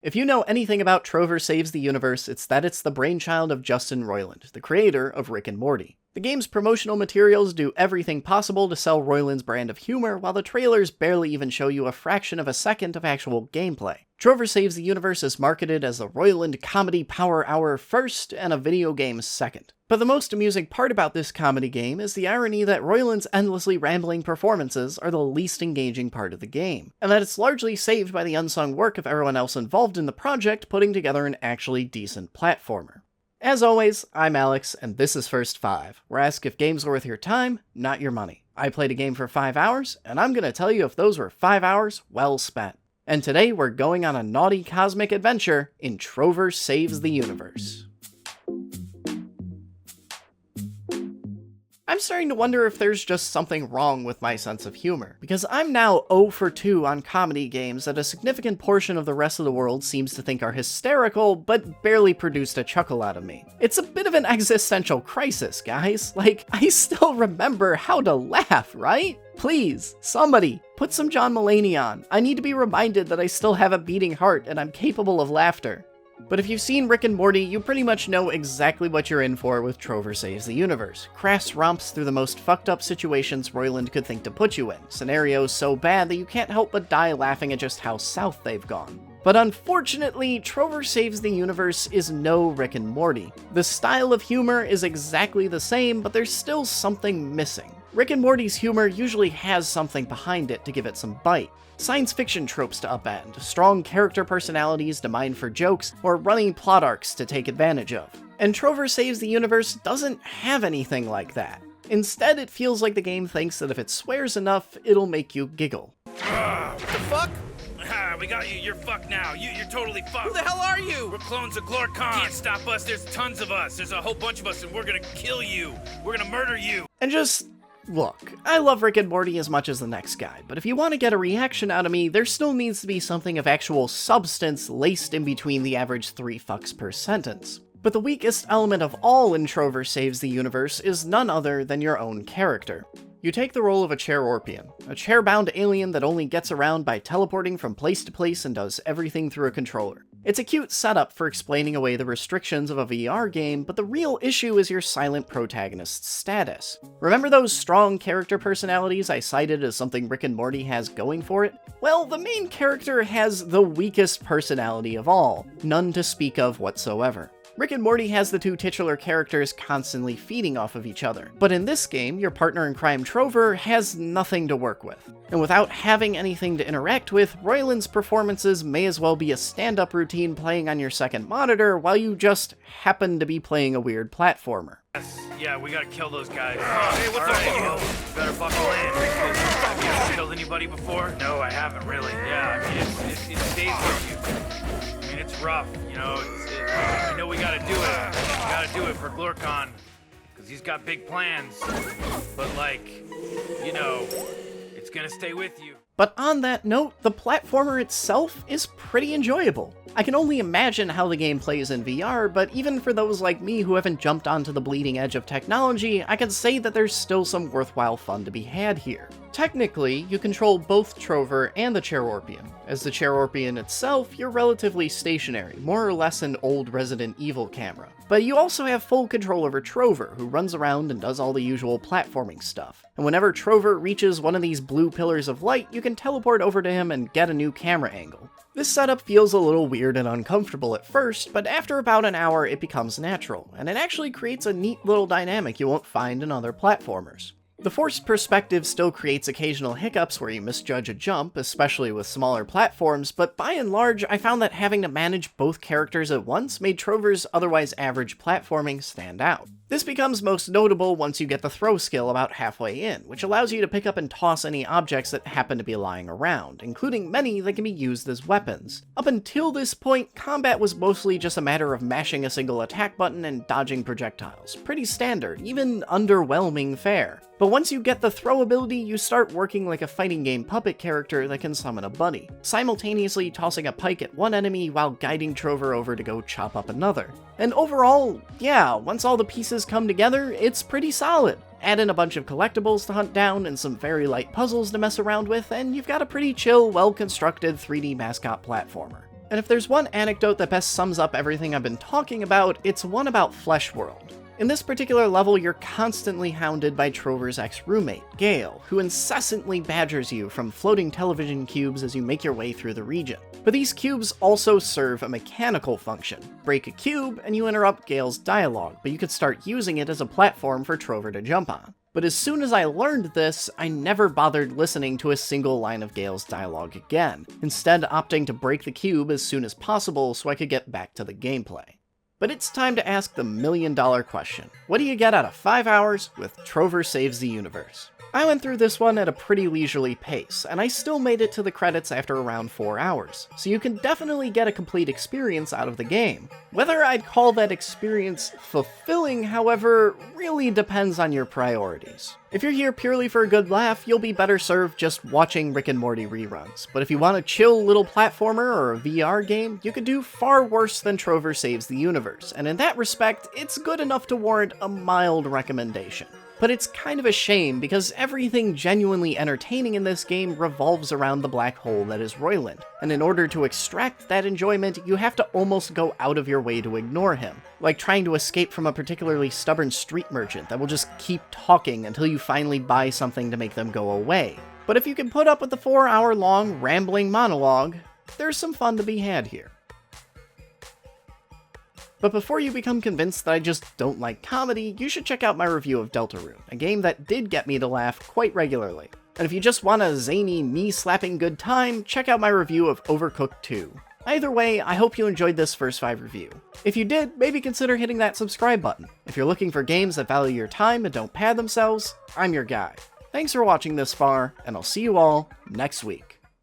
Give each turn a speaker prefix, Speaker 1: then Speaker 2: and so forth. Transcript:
Speaker 1: If you know anything about Trover Saves the Universe, it's that it's the brainchild of Justin Roiland, the creator of Rick and Morty. The game's promotional materials do everything possible to sell Roiland's brand of humor, while the trailers barely even show you a fraction of a second of actual gameplay. Trover Saves the Universe is marketed as the Roiland Comedy Power Hour first and a video game second. But the most amusing part about this comedy game is the irony that Roiland's endlessly rambling performances are the least engaging part of the game, and that it's largely saved by the unsung work of everyone else involved in the project putting together an actually decent platformer. As always, I'm Alex, and this is First 5, where I ask if games are worth your time, not your money. I played a game for 5 hours, and I'm gonna tell you if those were 5 hours well spent. And today we're going on a naughty cosmic adventure in Trover Saves the Universe. I'm starting to wonder if there's just something wrong with my sense of humor, because I'm now 0 for 2 on comedy games that a significant portion of the rest of the world seems to think are hysterical, but barely produced a chuckle out of me. It's a bit of an existential crisis, guys. Like, I still remember how to laugh, right? Please, somebody, put some John Mulaney on. I need to be reminded that I still have a beating heart and I'm capable of laughter. But if you've seen Rick and Morty, you pretty much know exactly what you're in for with Trover Saves the Universe. Crass romps through the most fucked up situations Roiland could think to put you in, scenarios so bad that you can't help but die laughing at just how south they've gone. But unfortunately, Trover Saves the Universe is no Rick and Morty. The style of humor is exactly the same, but there's still something missing. Rick and Morty's humor usually has something behind it to give it some bite. Science fiction tropes to upend, strong character personalities to mine for jokes, or running plot arcs to take advantage of. And Trover Saves the Universe doesn't have anything like that. Instead, it feels like the game thinks that if it swears enough, it'll make you giggle.
Speaker 2: What the fuck? We got you. You're fucked now. You're totally fucked.
Speaker 3: Who the hell are you?
Speaker 2: We're clones of Glorcon. Can't stop us. There's tons of us. There's a whole bunch of us, and we're gonna kill you. We're gonna murder you.
Speaker 1: And just... look, I love Rick and Morty as much as the next guy, but if you want to get a reaction out of me, there still needs to be something of actual substance laced in between the average 3 fucks per sentence. But the weakest element of all in Trover Saves the Universe is none other than your own character. You take the role of a chair-orpian, a chair-bound alien that only gets around by teleporting from place to place and does everything through a controller. It's a cute setup for explaining away the restrictions of a VR game, but the real issue is your silent protagonist's status. Remember those strong character personalities I cited as something Rick and Morty has going for it? Well, the main character has the weakest personality of all, none to speak of whatsoever. Rick and Morty has the 2 titular characters constantly feeding off of each other, but in this game, your partner in crime Trover has nothing to work with. And without having anything to interact with, Roiland's performances may as well be a stand-up routine playing on your second monitor while you just happen to be playing a weird platformer.
Speaker 2: Yeah, we gotta kill those guys. Hey, what's up? Better buckle in. You ever killed anybody before? No, I haven't really. Yeah, I mean, it stays with you. I mean, it's rough, you know. I know we gotta do it. We gotta do it for Glorcon, because he's got big plans. But like, you know, it's gonna stay with you.
Speaker 1: But on that note, the platformer itself is pretty enjoyable. I can only imagine how the game plays in VR, but even for those like me who haven't jumped onto the bleeding edge of technology, I can say that there's still some worthwhile fun to be had here. Technically, you control both Trover and the chair-orpian. As the chair-orpian itself, you're relatively stationary, more or less an old Resident Evil camera. But you also have full control over Trover, who runs around and does all the usual platforming stuff. And whenever Trover reaches one of these blue pillars of light, you can teleport over to him and get a new camera angle. This setup feels a little weird and uncomfortable at first, but after about an hour it becomes natural, and it actually creates a neat little dynamic you won't find in other platformers. The forced perspective still creates occasional hiccups where you misjudge a jump, especially with smaller platforms, but by and large, I found that having to manage both characters at once made Trover's otherwise average platforming stand out. This becomes most notable once you get the throw skill about halfway in, which allows you to pick up and toss any objects that happen to be lying around, including many that can be used as weapons. Up until this point, combat was mostly just a matter of mashing a single attack button and dodging projectiles. Pretty standard, even underwhelming fare. But once you get the throw ability, you start working like a fighting game puppet character that can summon a buddy, simultaneously tossing a pike at one enemy while guiding Trover over to go chop up another. And overall, yeah, once all the pieces come together, it's pretty solid. Add in a bunch of collectibles to hunt down and some very light puzzles to mess around with, and you've got a pretty chill, well-constructed 3D mascot platformer. And if there's one anecdote that best sums up everything I've been talking about, it's one about Flesh World. In this particular level, you're constantly hounded by Trover's ex-roommate, Gale, who incessantly badgers you from floating television cubes as you make your way through the region. But these cubes also serve a mechanical function. Break a cube, and you interrupt Gale's dialogue, but you could start using it as a platform for Trover to jump on. But as soon as I learned this, I never bothered listening to a single line of Gale's dialogue again, instead opting to break the cube as soon as possible so I could get back to the gameplay. But it's time to ask the million-dollar question. What do you get out of 5 hours with Trover Saves the Universe? I went through this one at a pretty leisurely pace, and I still made it to the credits after around 4 hours, so you can definitely get a complete experience out of the game. Whether I'd call that experience fulfilling, however, really depends on your priorities. If you're here purely for a good laugh, you'll be better served just watching Rick and Morty reruns, but if you want a chill little platformer or a VR game, you could do far worse than Trover Saves the Universe, and in that respect, it's good enough to warrant a mild recommendation. But it's kind of a shame because everything genuinely entertaining in this game revolves around the black hole that is Roiland, and in order to extract that enjoyment, you have to almost go out of your way to ignore him, like trying to escape from a particularly stubborn street merchant that will just keep talking until you finally buy something to make them go away. But if you can put up with the 4-hour-long rambling monologue, there's some fun to be had here. But before you become convinced that I just don't like comedy, you should check out my review of Deltarune, a game that did get me to laugh quite regularly. And if you just want a zany, knee-slapping good time, check out my review of Overcooked 2. Either way, I hope you enjoyed this First 5 review. If you did, maybe consider hitting that subscribe button. If you're looking for games that value your time and don't pad themselves, I'm your guy. Thanks for watching this far, and I'll see you all next week.